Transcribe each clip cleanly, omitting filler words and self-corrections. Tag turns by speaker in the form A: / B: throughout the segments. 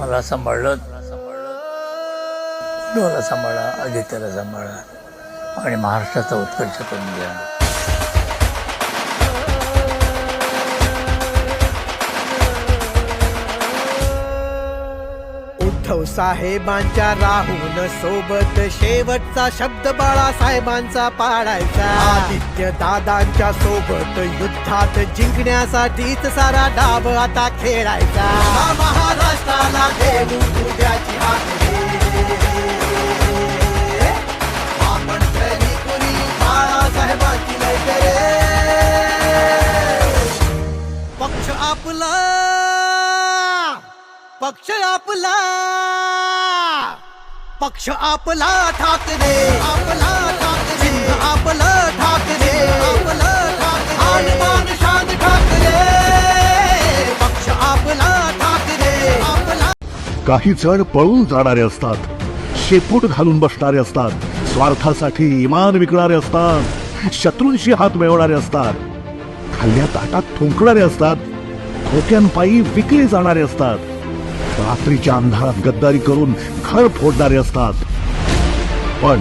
A: मला सांभाळलं, डोला सांभाळा, आदित्याला सांभाळा आणि महाराष्ट्राचा उत्कर्ष करून द्या.
B: उद्धव साहेबांच्या राहून सोबत शेवटचा शब्द बाळासाहेबांचा पाळायचा. आदित्य दादांच्या सोबत युद्धात जिंकण्यासाठीच सारा डाव आता खेळायचा. महाराष्ट्राला देऊ उद्याची हाकली. आपण तरी कुणी बाळासाहेबांची लय पक्ष आपला, पक्ष आपला, पक्ष आपला ठाकरे, आपला ठाकरे, आपला ठाकरे, आपला ठाकरे, मान शान ठाकरे, पक्ष आपला ठाकरे, आपला.
C: काही जण पळून जाणारे असतात, शेपूट घालून बसणारे असतात, स्वार्थासाठी इमान विकणारे असतात, शत्रूंशी हात मिळवणारे असतात, खाल्ल्या ताटात थुंकणारे असतात, खोक्यांपायी विकले जाणारे असतात, रात्रीच्या अंधारात गद्दारी करून घर फोडणारे असतात. पण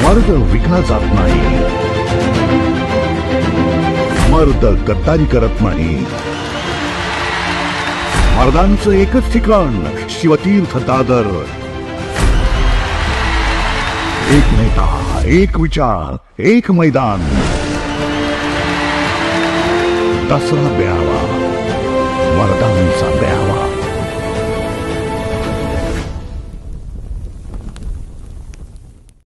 C: मर्द विकला जात नाही, मर्द गद्दारी करत नाही. मर्दांचं एकच ठिकाण, शिवतीर्थ दादर. एक नेता, एक विचार, एक मैदान. दसरा मेळावा, मर्दांचा मेळावा.